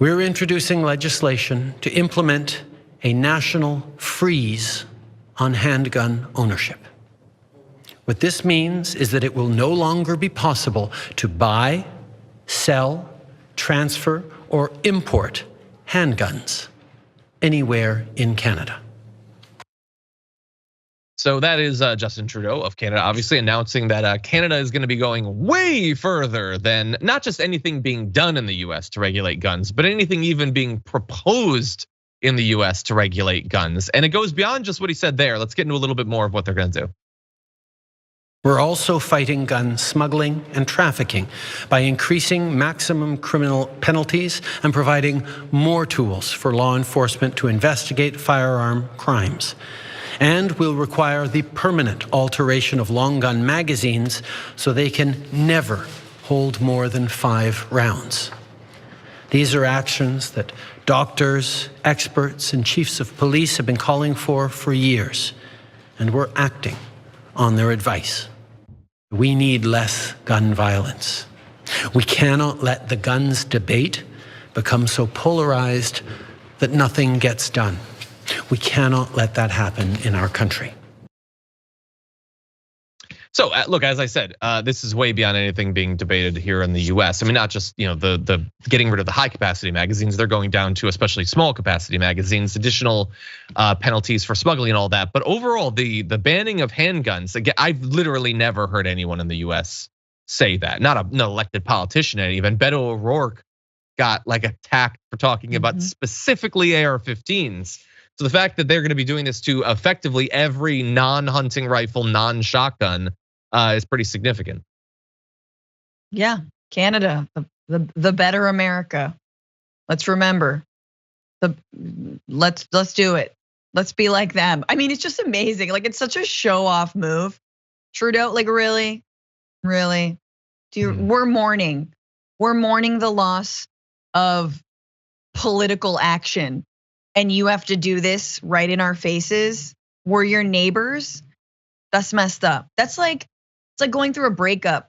We're introducing legislation to implement a national freeze on handgun ownership. What this means is that it will no longer be possible to buy, sell, transfer, or import handguns anywhere in Canada. So that is Justin Trudeau of Canada, obviously announcing that Canada is going to be going way further than not just anything being done in the US to regulate guns, but anything even being proposed in the US to regulate guns. And it goes beyond just what he said there. Let's get into a little bit more of what they're going to do. We're also fighting gun smuggling and trafficking by increasing maximum criminal penalties and providing more tools for law enforcement to investigate firearm crimes. And we'll require the permanent alteration of long gun magazines so they can never hold more than 5 rounds. These are actions that doctors, experts, and chiefs of police have been calling for years, and we're acting on their advice. We need less gun violence. We cannot let the guns debate become so polarized that nothing gets done. We cannot let that happen in our country. So look, as I said, this is way beyond anything being debated here in the US. I mean, not just the getting rid of the high capacity magazines, they're going down to especially small capacity magazines, additional penalties for smuggling and all that. But overall, the banning of handguns, again, I've literally never heard anyone in the US say that. Not an elected politician, even Beto O'Rourke got like attacked for talking about specifically AR-15s. So the fact that they're going to be doing this to effectively every non-hunting rifle, non-shotgun is pretty significant. Yeah, Canada, the better America. Let's remember, let's do it. Let's be like them. I mean, it's just amazing. Like, it's such a show-off move. Trudeau, like, really? We're mourning the loss of political action. And you have to do this right in our faces. We're your neighbors. That's messed up. It's like going through a breakup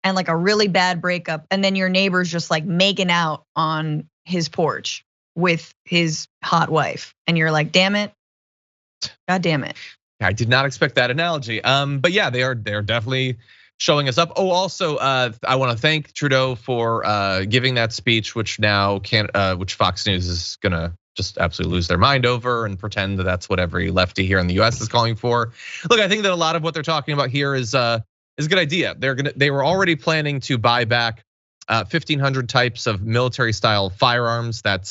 and like a really bad breakup, and then your neighbor's just like making out on his porch with his hot wife, and you're like, damn it, god damn it. I did not expect that analogy. But yeah, they're definitely showing us up. Oh, also, I want to thank Trudeau for giving that speech, which Fox News is gonna just absolutely lose their mind over and pretend that that's what every lefty here in the US is calling for. Look, I think that a lot of what they're talking about here is a good idea. They were already planning to buy back 1,500 types of military style firearms. That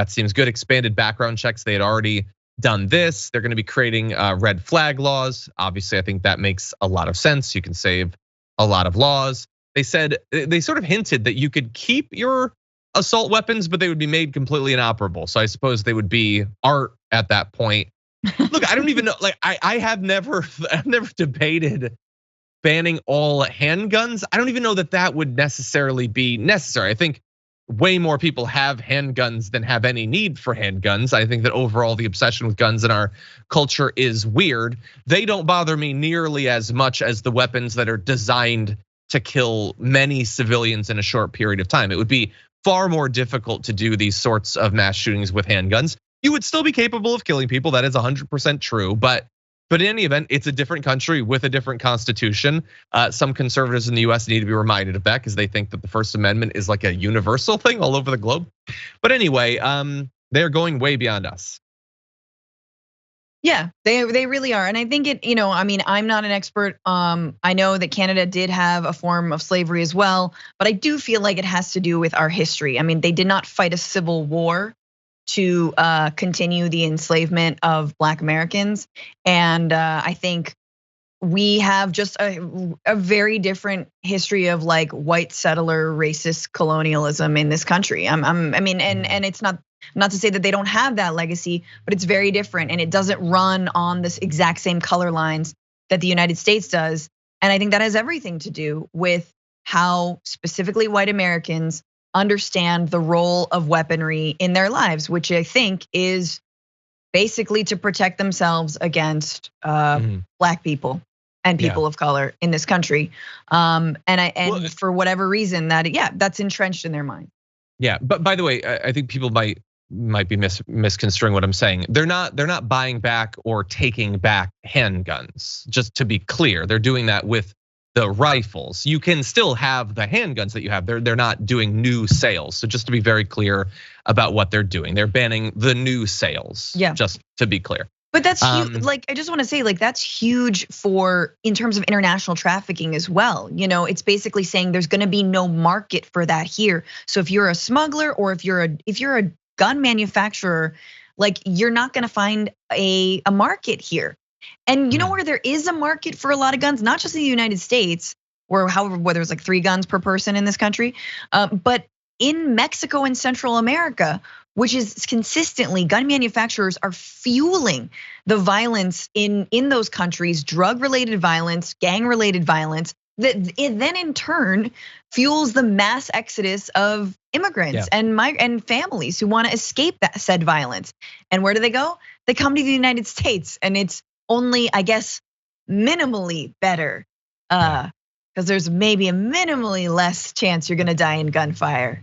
seems good. Expanded background checks. They had already done this. They're going to be creating red flag laws. Obviously, I think that makes a lot of sense. You can save a lot of laws. They said, they sort of hinted that you could keep your assault weapons, but they would be made completely inoperable. So I suppose they would be art at that point. Look, I don't even know, like I've never debated banning all handguns. I don't even know that would necessarily be necessary. I think way more people have handguns than have any need for handguns. I think that overall the obsession with guns in our culture is weird. They don't bother me nearly as much as the weapons that are designed to kill many civilians in a short period of time. It would be far more difficult to do these sorts of mass shootings with handguns. You would still be capable of killing people, that is 100% true, but in any event, it's a different country with a different constitution. Some conservatives in the US need to be reminded of that because they think that the First Amendment is like a universal thing all over the globe. But anyway, they're going way beyond us. Yeah, they really are. And I think I mean, I'm not an expert. I know that Canada did have a form of slavery as well, but I do feel like it has to do with our history. I mean, they did not fight a civil war to continue the enslavement of Black Americans. And I think we have just a very different history of like white settler racist colonialism in this country. I mean, and it's not to say that they don't have that legacy, but it's very different, and it doesn't run on this exact same color lines that the United States does. And I think that has everything to do with how specifically white Americans understand the role of weaponry in their lives, which I think is basically to protect themselves against Black people and people of color in this country. And for whatever reason that's entrenched in their mind. Yeah, but by the way, I think people might be misconstruing what I'm saying. They're not buying back or taking back handguns. Just to be clear, they're doing that with the rifles. You can still have the handguns that you have. They're not doing new sales. So just to be very clear about what they're doing, they're banning the new sales. Yeah. Just to be clear. But that's huge. Like, I just want to say, like, that's huge in terms of international trafficking as well. You know, it's basically saying there's going to be no market for that here. So if you're a smuggler or if you're a gun manufacturer, like, you're not going to find a market here. And you know where there is a market for a lot of guns, not just in the United States, where there's like 3 guns per person in this country, but in Mexico and Central America, which is consistently gun manufacturers are fueling the violence in those countries, drug-related violence, gang-related violence, that it then in turn fuels the mass exodus of immigrants and families who want to escape that said violence. And where do they go? They come to the United States, and it's only, I guess, minimally better, because there's maybe a minimally less chance you're gonna die in gunfire.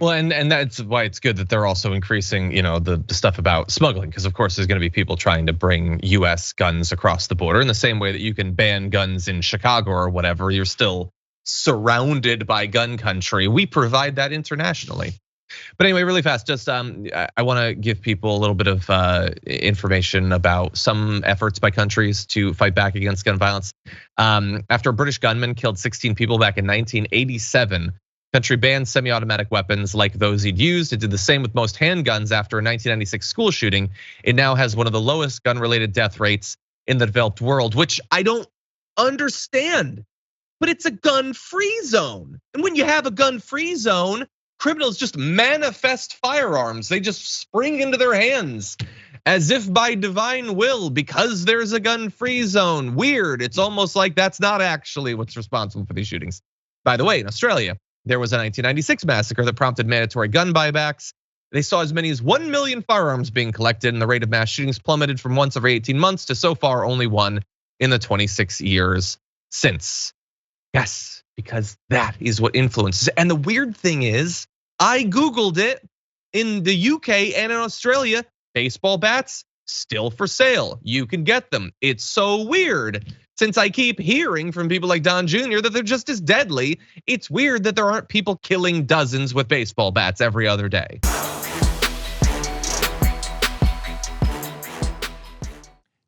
Well, and that's why it's good that they're also increasing, the stuff about smuggling, because of course there's going to be people trying to bring US guns across the border in the same way that you can ban guns in Chicago or whatever. You're still surrounded by gun country. We provide that internationally. But anyway, really fast, just I want to give people a little bit of information about some efforts by countries to fight back against gun violence. After a British gunman killed 16 people back in 1987, country banned semi-automatic weapons like those he'd used. It did the same with most handguns after a 1996 school shooting. It now has one of the lowest gun-related death rates in the developed world, which I don't understand. But it's a gun-free zone. And when you have a gun-free zone, criminals just manifest firearms. They just spring into their hands as if by divine will, because there's a gun-free zone. Weird. It's almost like that's not actually what's responsible for these shootings. By the way, in Australia, there was a 1996 massacre that prompted mandatory gun buybacks. They saw as many as 1 million firearms being collected, and the rate of mass shootings plummeted from once every 18 months to so far only one in the 26 years since. Yes, because that is what influences. And the weird thing is, I Googled it, in the UK and in Australia, baseball bats still for sale. You can get them. It's so weird. Since I keep hearing from people like Don Jr. that they're just as deadly, it's weird that there aren't people killing dozens with baseball bats every other day.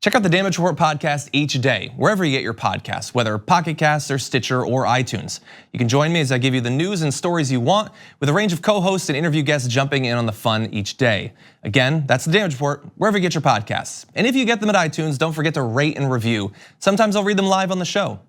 Check out the Damage Report podcast each day, wherever you get your podcasts, whether Pocket Casts or Stitcher or iTunes. You can join me as I give you the news and stories you want, with a range of co-hosts and interview guests jumping in on the fun each day. Again, that's the Damage Report, wherever you get your podcasts. And if you get them at iTunes, don't forget to rate and review. Sometimes I'll read them live on the show.